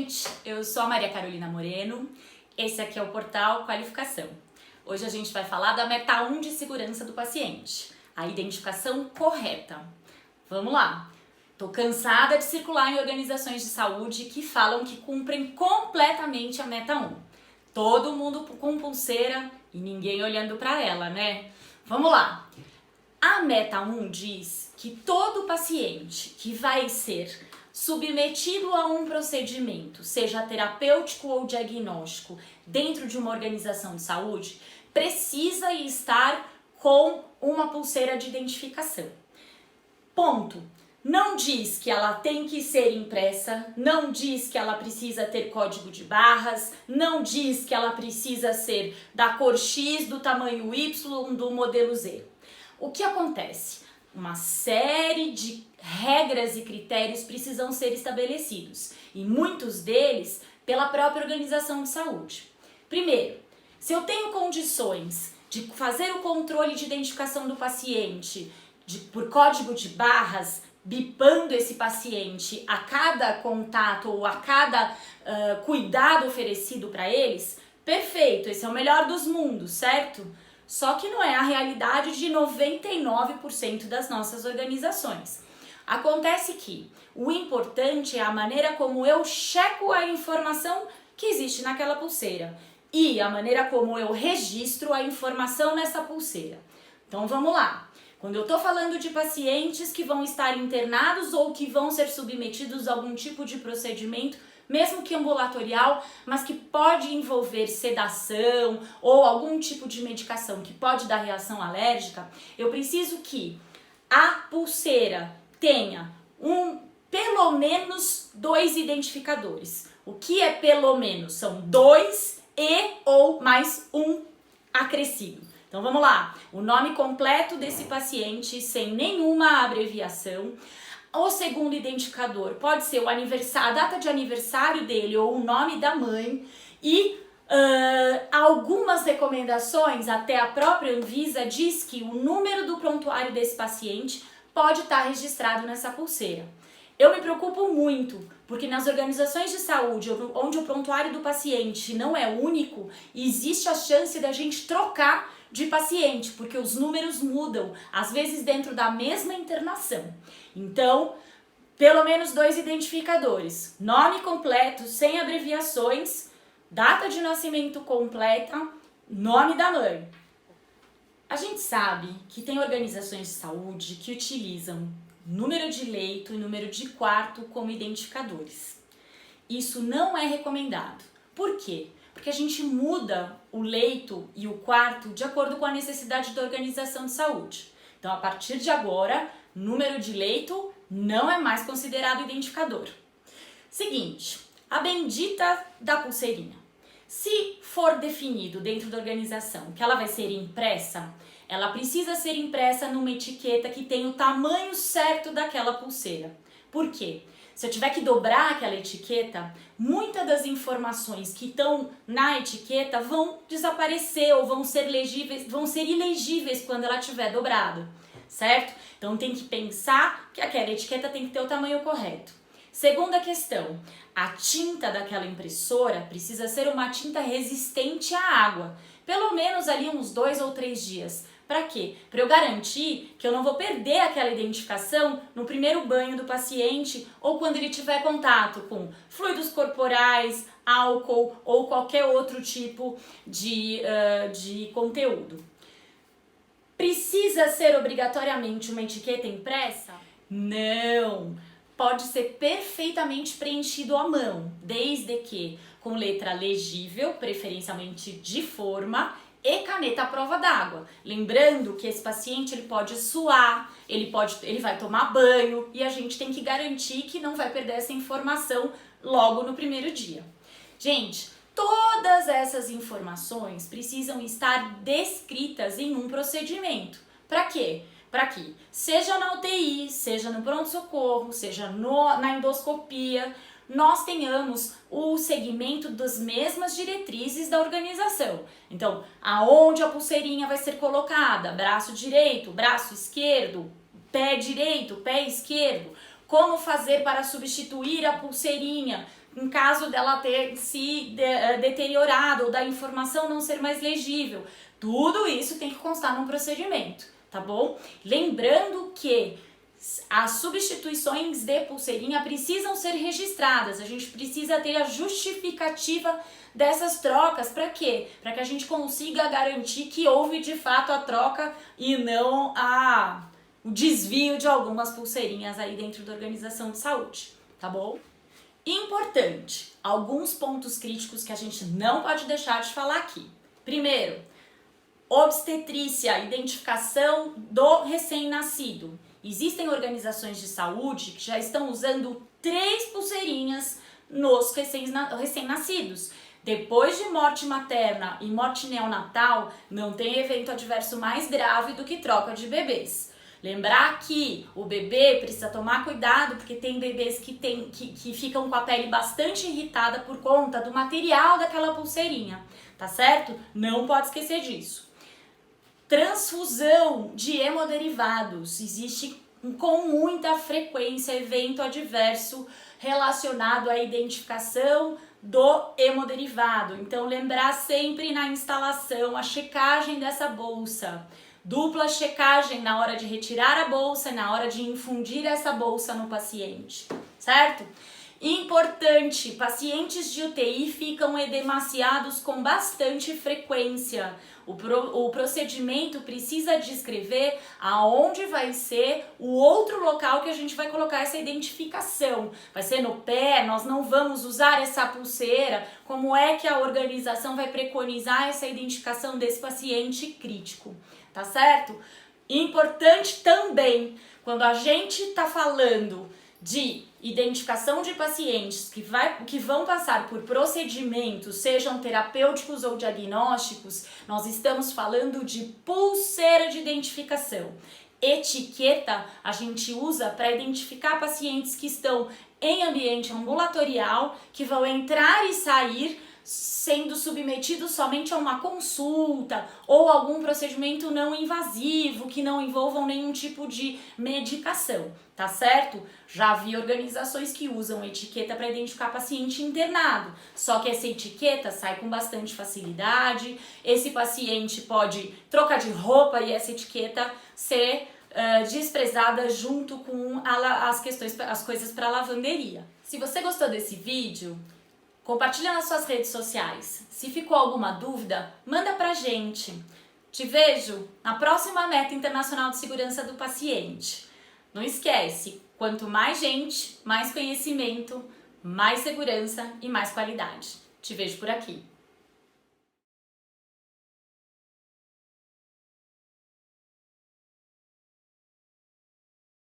gente! Eu sou a Maria Carolina Moreno, esse aqui é o Portal Qualificação. Hoje a gente vai falar da meta 1 de segurança do paciente, a identificação correta. Vamos lá! Tô cansada de circular em organizações de saúde que falam que cumprem completamente a meta 1. Todo mundo com pulseira e ninguém olhando para ela, né? Vamos lá! A meta 1 diz que todo paciente que vai ser submetido a um procedimento, seja terapêutico ou diagnóstico, dentro de uma organização de saúde, precisa estar com uma pulseira de identificação. Ponto. Não diz que ela tem que ser impressa, não diz que ela precisa ter código de barras, não diz que ela precisa ser da cor X, do tamanho Y, do modelo Z. O que acontece? Uma série de regras e critérios precisam ser estabelecidos, e muitos deles pela própria organização de saúde. Primeiro, se eu tenho condições de fazer o controle de identificação do paciente por código de barras, bipando esse paciente a cada contato ou a cada cuidado oferecido para eles, perfeito, esse é o melhor dos mundos, certo? Só que não é a realidade de 99% das nossas organizações. Acontece que o importante é a maneira como eu checo a informação que existe naquela pulseira e a maneira como eu registro a informação nessa pulseira. Então vamos lá. Quando eu estou falando de pacientes que vão estar internados ou que vão ser submetidos a algum tipo de procedimento, mesmo que ambulatorial, mas que pode envolver sedação ou algum tipo de medicação que pode dar reação alérgica, eu preciso que a pulseira tenha pelo menos 2 identificadores. O que é pelo menos? São 2 e ou mais um acrescido. Então vamos lá, o nome completo desse paciente sem nenhuma abreviação. O segundo identificador pode ser a data de aniversário dele ou o nome da mãe e algumas recomendações, até a própria Anvisa diz que o número do prontuário desse paciente pode estar registrado nessa pulseira. Eu me preocupo muito, porque nas organizações de saúde, onde o prontuário do paciente não é único, existe a chance da gente trocar de paciente, porque os números mudam, às vezes dentro da mesma internação. Então, pelo menos 2 identificadores, nome completo, sem abreviações, data de nascimento completa, nome da mãe. A gente sabe que tem organizações de saúde que utilizam número de leito e número de quarto como identificadores. Isso não é recomendado. Por quê? Porque a gente muda o leito e o quarto de acordo com a necessidade da organização de saúde. Então, a partir de agora, número de leito não é mais considerado identificador. Seguinte, a bendita da pulseirinha. Se for definido dentro da organização que ela vai ser impressa, ela precisa ser impressa numa etiqueta que tem o tamanho certo daquela pulseira. Por quê? Se eu tiver que dobrar aquela etiqueta, muitas das informações que estão na etiqueta vão desaparecer ou vão ser ilegíveis quando ela estiver dobrada, certo? Então tem que pensar que aquela etiqueta tem que ter o tamanho correto. Segunda questão, a tinta daquela impressora precisa ser uma tinta resistente à água, pelo menos ali uns 2 ou 3 dias. Para quê? Para eu garantir que eu não vou perder aquela identificação no primeiro banho do paciente ou quando ele tiver contato com fluidos corporais, álcool ou qualquer outro tipo de conteúdo. Precisa ser obrigatoriamente uma etiqueta impressa? Não! Pode ser perfeitamente preenchido à mão, desde que com letra legível, preferencialmente de forma, e caneta à prova d'água. Lembrando que esse paciente ele pode suar, ele vai tomar banho e a gente tem que garantir que não vai perder essa informação logo no primeiro dia. Gente, todas essas informações precisam estar descritas em um procedimento. Para quê? Para que, seja na UTI, seja no pronto-socorro, seja na endoscopia, nós tenhamos o segmento das mesmas diretrizes da organização. Então, aonde a pulseirinha vai ser colocada, braço direito, braço esquerdo, pé direito, pé esquerdo, como fazer para substituir a pulseirinha em caso dela ter se deteriorado ou da informação não ser mais legível. Tudo isso tem que constar num procedimento, tá bom? Lembrando que as substituições de pulseirinha precisam ser registradas, a gente precisa ter a justificativa dessas trocas. Para quê? Para que a gente consiga garantir que houve de fato a troca e não o desvio de algumas pulseirinhas aí dentro da organização de saúde, tá bom? Importante, alguns pontos críticos que a gente não pode deixar de falar aqui. Primeiro, obstetrícia, identificação do recém-nascido. Existem organizações de saúde que já estão usando 3 pulseirinhas nos recém-nascidos. Depois de morte materna e morte neonatal, não tem evento adverso mais grave do que troca de bebês. Lembrar que o bebê precisa tomar cuidado, porque tem bebês que ficam com a pele bastante irritada por conta do material daquela pulseirinha, tá certo? Não pode esquecer disso. Transfusão de hemoderivados. Existe com muita frequência evento adverso relacionado à identificação do hemoderivado. Então, lembrar sempre na instalação a checagem dessa bolsa. Dupla checagem na hora de retirar a bolsa e na hora de infundir essa bolsa no paciente, certo? Importante, pacientes de UTI ficam edemaciados com bastante frequência. O procedimento precisa descrever aonde vai ser o outro local que a gente vai colocar essa identificação. Vai ser no pé, nós não vamos usar essa pulseira. Como é que a organização vai preconizar essa identificação desse paciente crítico, tá certo? Importante também, quando a gente está falando de identificação de pacientes que vão passar por procedimentos, sejam terapêuticos ou diagnósticos, nós estamos falando de pulseira de identificação. Etiqueta a gente usa para identificar pacientes que estão em ambiente ambulatorial, que vão entrar e sair sendo submetidos somente a uma consulta ou algum procedimento não invasivo que não envolvam nenhum tipo de medicação, tá certo? Já vi organizações que usam etiqueta para identificar paciente internado, só que essa etiqueta sai com bastante facilidade, esse paciente pode trocar de roupa e essa etiqueta ser desprezada junto com as coisas para lavanderia. Se você gostou desse vídeo, compartilha nas suas redes sociais. Se ficou alguma dúvida, manda pra gente. Te vejo na próxima Meta Internacional de Segurança do Paciente. Não esquece, quanto mais gente, mais conhecimento, mais segurança e mais qualidade. Te vejo por aqui.